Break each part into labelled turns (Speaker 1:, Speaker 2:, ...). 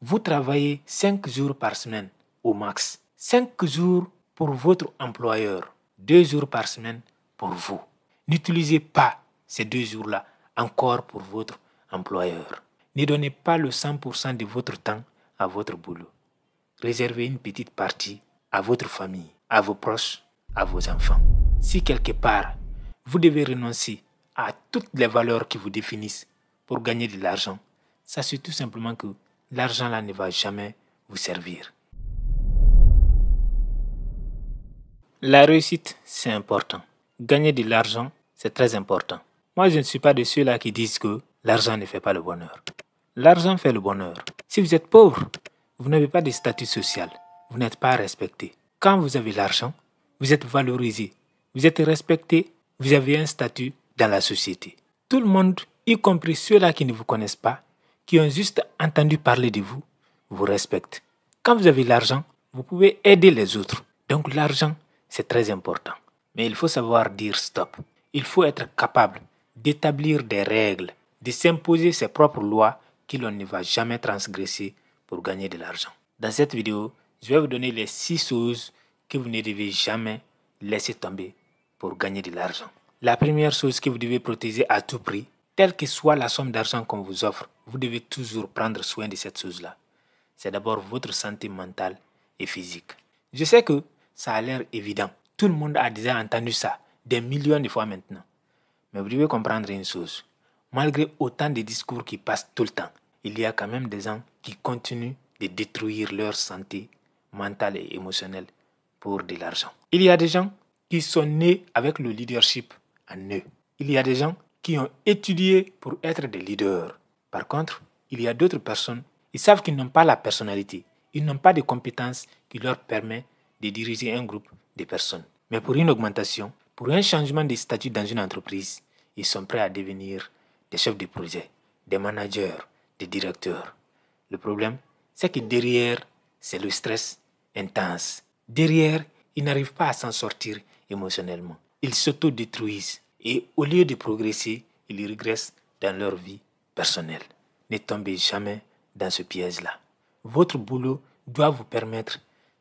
Speaker 1: Vous travaillez 5 jours par semaine au max. 5 jours pour votre employeur, 2 jours par semaine pour vous. N'utilisez pas ces 2 jours-là encore pour votre employeur. Ne donnez pas le 100% de votre temps à votre boulot. Réservez une petite partie à votre famille, à vos proches, à vos enfants. Si quelque part, vous devez renoncer à toutes les valeurs qui vous définissent pour gagner de l'argent, sachez tout simplement que l'argent là ne va jamais vous servir. La réussite, c'est important. Gagner de l'argent, c'est très important. Moi, je ne suis pas de ceux-là qui disent que l'argent ne fait pas le bonheur. L'argent fait le bonheur. Si vous êtes pauvre, vous n'avez pas de statut social. Vous n'êtes pas respecté. Quand vous avez l'argent, vous êtes valorisé. Vous êtes respecté. Vous avez un statut dans la société. Tout le monde, y compris ceux-là qui ne vous connaissent pas, qui ont juste entendu parler de vous, vous respecte. Quand vous avez l'argent, vous pouvez aider les autres. Donc l'argent, c'est très important. Mais il faut savoir dire stop. Il faut être capable d'établir des règles, de s'imposer ses propres lois que l'on ne va jamais transgresser pour gagner de l'argent. Dans cette vidéo, je vais vous donner les 6 choses que vous ne devez jamais laisser tomber pour gagner de l'argent. La première chose que vous devez protéger à tout prix, quelle que soit la somme d'argent qu'on vous offre, vous devez toujours prendre soin de cette chose-là. C'est d'abord votre santé mentale et physique. Je sais que ça a l'air évident. Tout le monde a déjà entendu ça des millions de fois maintenant. Mais vous devez comprendre une chose. Malgré autant de discours qui passent tout le temps, il y a quand même des gens qui continuent de détruire leur santé mentale et émotionnelle pour de l'argent. Il y a des gens qui sont nés avec le leadership en eux. Il y a des gens qui ont étudié pour être des leaders. Par contre, il y a d'autres personnes, ils savent qu'ils n'ont pas la personnalité. Ils n'ont pas de compétences qui leur permettent de diriger un groupe de personnes. Mais pour une augmentation, pour un changement de statut dans une entreprise, ils sont prêts à devenir des chefs de projet, des managers, des directeurs. Le problème, c'est que derrière, c'est le stress intense. Derrière, ils n'arrivent pas à s'en sortir émotionnellement. Ils s'autodétruisent et au lieu de progresser, ils régressent dans leur vie personnelle. Ne tombez jamais dans ce piège-là. Votre boulot doit vous permettre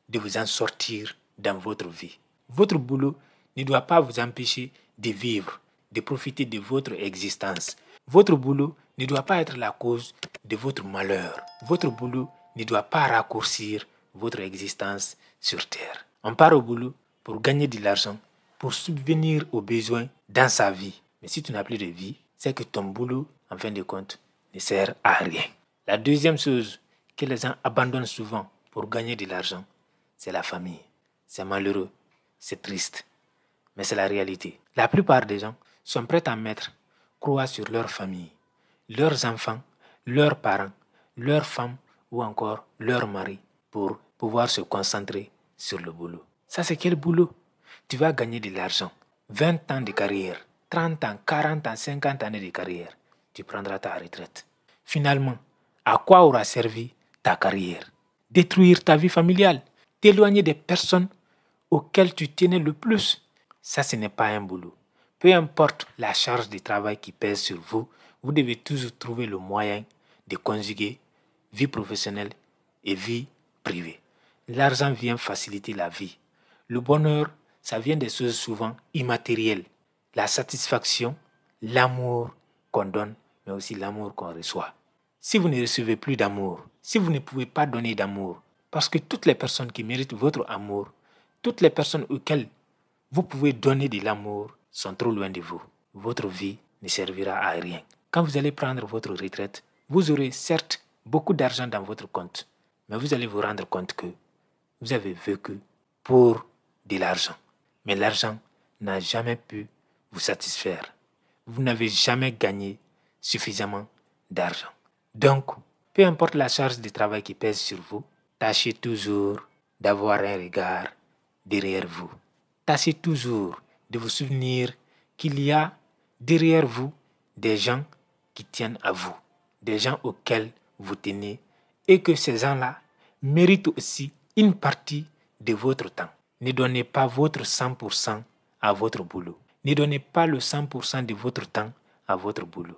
Speaker 1: de vous en sortir dans votre vie. Votre boulot ne doit pas vous empêcher de vivre, de profiter de votre existence. Votre boulot ne doit pas être la cause de votre malheur. Votre boulot ne doit pas raccourcir votre existence sur terre. On part au boulot pour gagner de l'argent, pour subvenir aux besoins dans sa vie. Mais si tu n'as plus de vie, c'est que ton boulot, en fin de compte, ne sert à rien. La deuxième chose que les gens abandonnent souvent pour gagner de l'argent, c'est la famille. C'est malheureux, c'est triste, mais c'est la réalité. La plupart des gens sont prêts à mettre croix sur leur famille, leurs enfants, leurs parents, leurs femmes ou encore leurs maris pour pouvoir se concentrer sur le boulot. Ça, c'est quel boulot? Tu vas gagner de l'argent. 20 ans de carrière, 30 ans, 40 ans, 50 années de carrière. Tu prendras ta retraite. Finalement, à quoi aura servi ta carrière? Détruire ta vie familiale, t'éloigner des personnes auxquelles tu tenais le plus. Ça, ce n'est pas un boulot. Peu importe la charge de travail qui pèse sur vous, vous devez toujours trouver le moyen de conjuguer vie professionnelle et vie privée. L'argent vient faciliter la vie. Le bonheur, ça vient des choses souvent immatérielles. La satisfaction, l'amour qu'on donne, mais aussi l'amour qu'on reçoit. Si vous ne recevez plus d'amour, si vous ne pouvez pas donner d'amour, parce que toutes les personnes qui méritent votre amour, toutes les personnes auxquelles vous pouvez donner de l'amour sont trop loin de vous. Votre vie ne servira à rien. Quand vous allez prendre votre retraite, vous aurez certes beaucoup d'argent dans votre compte, mais vous allez vous rendre compte que vous avez vécu pour de l'argent. Mais l'argent n'a jamais pu vous satisfaire. Vous n'avez jamais gagné suffisamment d'argent. Donc, peu importe la charge de travail qui pèse sur vous, tâchez toujours d'avoir un regard derrière vous. Tâchez toujours de vous souvenir qu'il y a derrière vous des gens qui tiennent à vous, des gens auxquels vous tenez et que ces gens-là méritent aussi une partie de votre temps. Ne donnez pas votre 100% à votre boulot. Ne donnez pas le 100% de votre temps à votre boulot.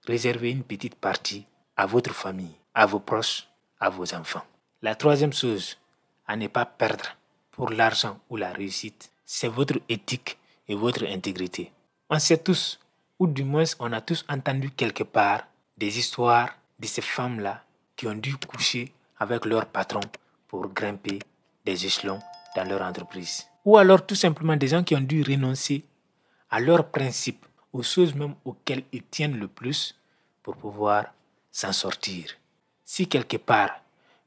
Speaker 1: Réservez une petite partie à votre famille, à vos proches, à vos enfants. La troisième chose à ne pas perdre pour l'argent ou la réussite, c'est votre éthique et votre intégrité. On sait tous, ou du moins on a tous entendu quelque part des histoires de ces femmes-là qui ont dû coucher avec leur patron pour grimper des échelons dans leur entreprise. Ou alors tout simplement des gens qui ont dû renoncer à leurs principes, aux choses même auxquelles ils tiennent le plus pour pouvoir s'en sortir. Si quelque part,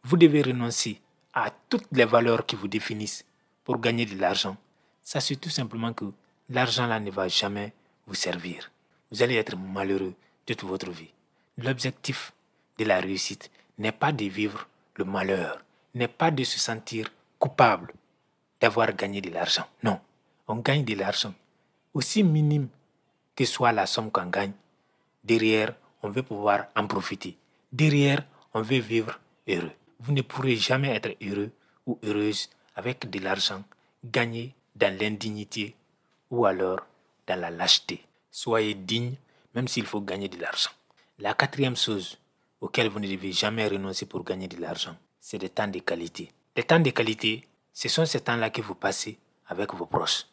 Speaker 1: vous devez renoncer à toutes les valeurs qui vous définissent pour gagner de l'argent, sachez tout simplement que l'argent là ne va jamais vous servir. Vous allez être malheureux toute votre vie. L'objectif de la réussite n'est pas de vivre le malheur, n'est pas de se sentir coupable d'avoir gagné de l'argent. Non, on gagne de l'argent. Aussi minime que soit la somme qu'on gagne, derrière, on veut pouvoir en profiter. Derrière, on veut vivre heureux. Vous ne pourrez jamais être heureux ou heureuse avec de l'argent gagné dans l'indignité ou alors dans la lâcheté. Soyez digne même s'il faut gagner de l'argent. La quatrième chose auquel vous ne devez jamais renoncer pour gagner de l'argent, c'est des temps de qualité. Les temps de qualité, ce sont ces temps-là que vous passez avec vos proches.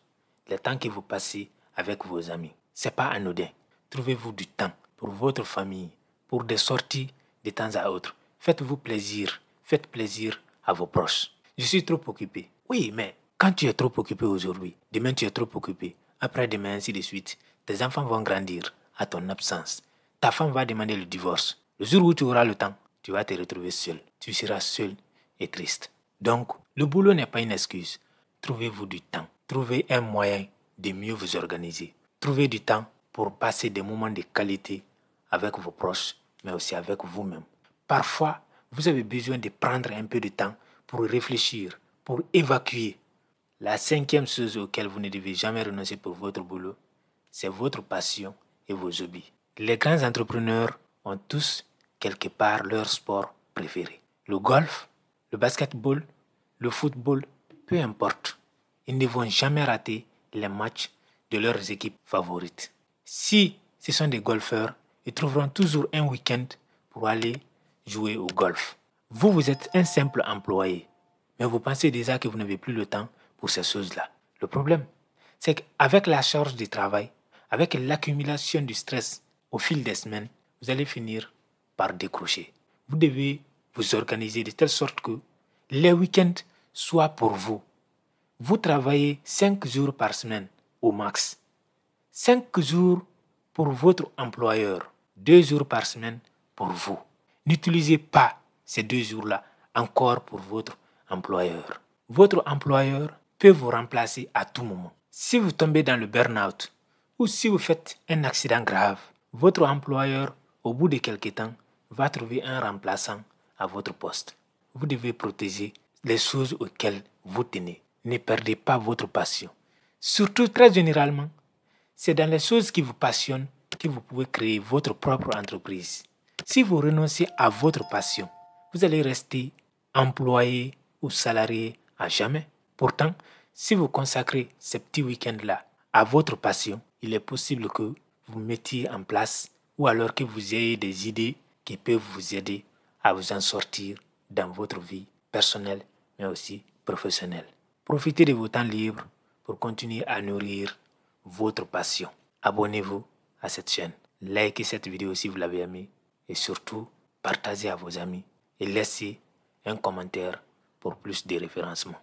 Speaker 1: Les temps que vous passez avec vos amis. Ce n'est pas anodin. Trouvez-vous du temps pour votre famille, pour des sorties de temps à autre. Faites-vous plaisir. Faites plaisir à vos proches. Je suis trop occupé. Oui, mais quand tu es trop occupé aujourd'hui, demain tu es trop occupé, après-demain ainsi de suite, tes enfants vont grandir à ton absence. Ta femme va demander le divorce. Le jour où tu auras le temps, tu vas te retrouver seul. Tu seras seul et triste. Donc, le boulot n'est pas une excuse. Trouvez-vous du temps. Trouvez un moyen de mieux vous organiser. Trouvez du temps pour passer des moments de qualité avec vos proches, mais aussi avec vous-même. Parfois, vous avez besoin de prendre un peu de temps pour réfléchir, pour évacuer. La cinquième chose auquel vous ne devez jamais renoncer pour votre boulot, c'est votre passion et vos hobbies. Les grands entrepreneurs ont tous quelque part leur sport préféré. Le golf, le basketball, le football, peu importe. Ils ne vont jamais rater les matchs de leurs équipes favorites. Si ce sont des golfeurs, ils trouveront toujours un week-end pour aller jouer au golf. Vous, vous êtes un simple employé, mais vous pensez déjà que vous n'avez plus le temps pour ces choses-là. Le problème, c'est qu'avec la charge du travail, avec l'accumulation du stress au fil des semaines, vous allez finir par décrocher. Vous devez vous organiser de telle sorte que les week-ends soient pour vous. Vous travaillez 5 jours par semaine au max. 5 jours pour votre employeur, 2 jours par semaine pour vous. N'utilisez pas ces 2 jours-là encore pour votre employeur. Votre employeur peut vous remplacer à tout moment. Si vous tombez dans le burn-out ou si vous faites un accident grave, votre employeur, au bout de quelques temps, va trouver un remplaçant à votre poste. Vous devez protéger les choses auxquelles vous tenez. Ne perdez pas votre passion. Surtout, très généralement, c'est dans les choses qui vous passionnent que vous pouvez créer votre propre entreprise. Si vous renoncez à votre passion, vous allez rester employé ou salarié à jamais. Pourtant, si vous consacrez ces petits week-ends-là à votre passion, il est possible que vous mettiez en place ou alors que vous ayez des idées qui peuvent vous aider à vous en sortir dans votre vie personnelle mais aussi professionnelle. Profitez de vos temps libres pour continuer à nourrir votre passion. Abonnez-vous à cette chaîne. Likez cette vidéo si vous l'avez aimée et surtout partagez à vos amis et laissez un commentaire pour plus de référencement.